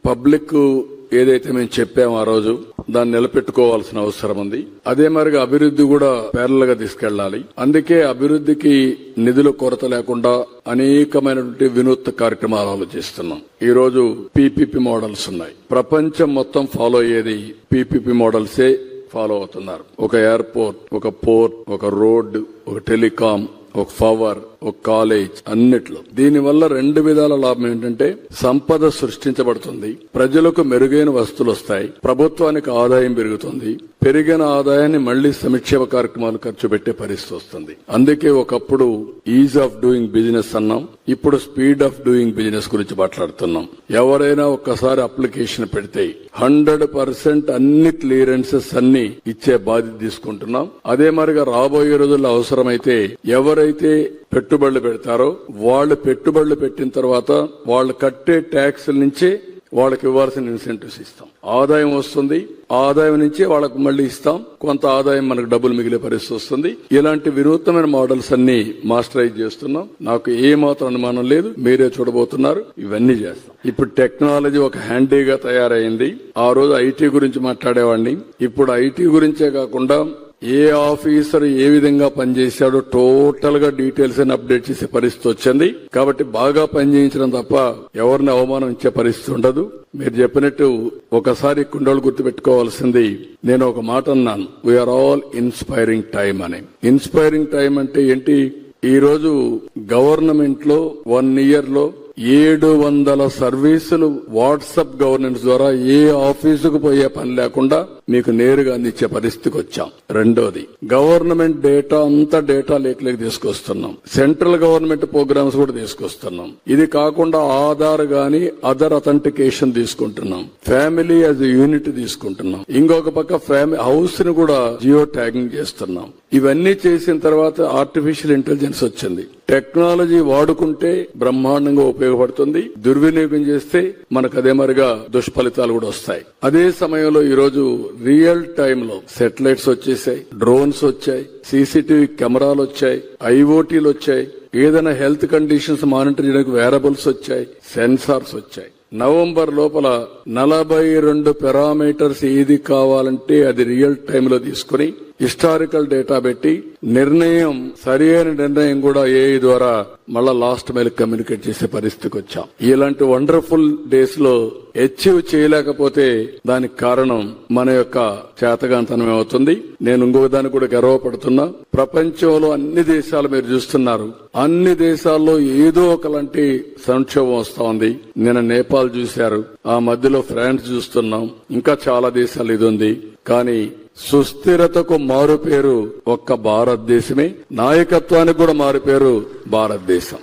Public ఏదైతే మేము చెప్పామో ఆ రోజు దాన్ని నిలబెట్టుకోవాల్సిన అవసరం ఉంది. అదే మరిగా అభివృద్ధి కూడా ప్యారల్ గా తీసుకెళ్లాలి. అందుకే అభివృద్ధికి నిధుల కొరత లేకుండా అనేకమైనటువంటి వినూత్న కార్యక్రమాలు ఆలోచిస్తున్నాం. ఈ రోజు పీపీపీ మోడల్స్ ఉన్నాయి. ప్రపంచం మొత్తం ఫాలో అయ్యేది పీపీపీ మోడల్సే ఫాలో అవుతున్నారు. ఒక ఎయిర్పోర్ట్, ఒక పోర్ట్, ఒక రోడ్, ఒక టెలికాం, ఒక పవర్, ఒక కాలేజ్, అన్నిట్లో. దీనివల్ల రెండు విధాల లాభం ఏంటంటే సంపద సృష్టించబడుతుంది, ప్రజలకు మెరుగైన వస్తువులు వస్తాయి, ప్రభుత్వానికి ఆదాయం పెరుగుతుంది, పెరిగిన ఆదాయాన్ని మళ్లీ సంక్షేమ కార్యక్రమాలు ఖర్చు పెట్టే పరిస్థితి వస్తుంది. అందుకే ఒకప్పుడు ఈజ్ ఆఫ్ డూయింగ్ బిజినెస్ అన్నాం, ఇప్పుడు స్పీడ్ ఆఫ్ డూయింగ్ బిజినెస్ గురించి మాట్లాడుతున్నాం. ఎవరైనా ఒక్కసారి అప్లికేషన్ పెడితే 100% అన్ని క్లియరెన్సెస్ అన్ని ఇచ్చే బాధ్యత తీసుకుంటున్నాం. అదే మరిగా రాబోయే రోజుల్లో అవసరమైతే ఎవరైతే పెట్టుబడులు పెడతారో వాళ్ళు పెట్టుబడులు పెట్టిన తర్వాత వాళ్ళు కట్టే ట్యాక్స్ నుంచే వాళ్ళకి ఇవ్వాల్సిన ఇన్సెంటివ్స్ ఇస్తాం. ఆదాయం వస్తుంది, ఆదాయం నుంచి వాళ్ళకు మళ్లీ ఇస్తాం, కొంత ఆదాయం మనకు డబ్బులు మిగిలే పరిస్థితి వస్తుంది. ఇలాంటి వినూత్నమైన మోడల్స్ అన్ని మాస్టరైజ్ చేస్తున్నాం. నాకు ఏ మాత్రం అనుమానం లేదు, మీరే చూడబోతున్నారు. ఇవన్నీ చేస్తాం. ఇప్పుడు టెక్నాలజీ ఒక హ్యాండీగా తయారైంది. ఆ రోజు ఐటీ గురించి మాట్లాడేవాడిని, ఇప్పుడు ఐటీ గురించే కాకుండా ఏ ఆఫీసర్ ఏ విధంగా పనిచేశాడో టోటల్ గా డీటెయిల్స్ అని అప్డేట్ చేసే పరిస్థితి వచ్చింది. కాబట్టి బాగా పనిచేయించడం తప్ప ఎవరిని అవమానం ఇచ్చే పరిస్థితి ఉండదు. మీరు చెప్పినట్టు ఒకసారి కుండోలు గుర్తుపెట్టుకోవాల్సింది, నేను ఒక మాట అన్నాను, వీఆర్ ఆల్ ఇన్స్పైరింగ్ టైం అని. ఇన్స్పైరింగ్ టైం అంటే ఏంటి? ఈ రోజు గవర్నమెంట్ లో 1 ఇయర్ లో 700 సర్వీసులు వాట్సాప్ గవర్నెన్స్ ద్వారా ఏ ఆఫీసుకు పోయే పని లేకుండా మీకు నేరుగా అందించే పరిస్థితికి వచ్చాం. రెండోది, గవర్నమెంట్ డేటా అంతా డేటా లేక్ తీసుకొస్తున్నాం. సెంట్రల్ గవర్నమెంట్ ప్రోగ్రామ్స్ కూడా తీసుకొస్తున్నాం. ఇది కాకుండా ఆధార్ గాని అదర్ అథెంటికేషన్ తీసుకుంటున్నాం. ఫ్యామిలీ యాజ్ యూనిట్ తీసుకుంటున్నాం. ఇంకొక పక్క ఫ్యామిలీ హౌస్ ని కూడా జియో ట్యాగింగ్ చేస్తున్నాం. ఇవన్నీ చేసిన తర్వాత ఆర్టిఫిషియల్ ఇంటెలిజెన్స్ వచ్చింది. టెక్నాలజీ వాడుకుంటే బ్రహ్మాండంగా ఉపయోగపడుతుంది, దుర్వినియోగం చేస్తే మనకు అదే మరిగా దుష్ఫలితాలు కూడా వస్తాయి. అదే సమయంలో ఈ రోజు రియల్ టైమ్ లో శాటిలైట్స్ వచ్చేసాయి, డ్రోన్స్ వచ్చాయి, సీసీటీవీ కెమెరాలు వచ్చాయి, ఐఓటీలు వచ్చాయి, ఏదైనా హెల్త్ కండిషన్స్ మానిటర్ చేయడానికి వేరబుల్స్ వచ్చాయి, సెన్సార్స్ వచ్చాయి. నవంబర్ లోపల 42 పారామీటర్స్ ఏది కావాలంటే అది రియల్ టైమ్ లో తీసుకుని హిస్టారికల్ డేటా పెట్టి సరైన నిర్ణయం కూడా ఏఐ ద్వారా మళ్ళా లాస్ట్ మైల్ కమ్యూనికేట్ చేసే పరిస్థితికి వచ్చాం. ఇలాంటి వండర్ఫుల్ డేస్ లో అచీవ్ చేయలేకపోతే దానికి కారణం మన యొక్క చేతగాంతనం అవుతుంది. నేను ఇంకొక దాన్ని కూడా గర్వపడుతున్నా. ప్రపంచంలో అన్ని దేశాలు మీరు చూస్తున్నారు, అన్ని దేశాల్లో ఏదో ఒకలాంటి సంక్షోభం వస్తా ఉంది. నిన్న నేపాల్ చూశారు, ఆ మధ్యలో ఫ్రాన్స్ చూస్తున్నాం, ఇంకా చాలా దేశాలు ఇది ఉంది. కానీ సుస్థిరతకు మారు పేరు ఒక్క భారతదేశమే, నాయకత్వానికి కూడా మారు పేరు భారతదేశం.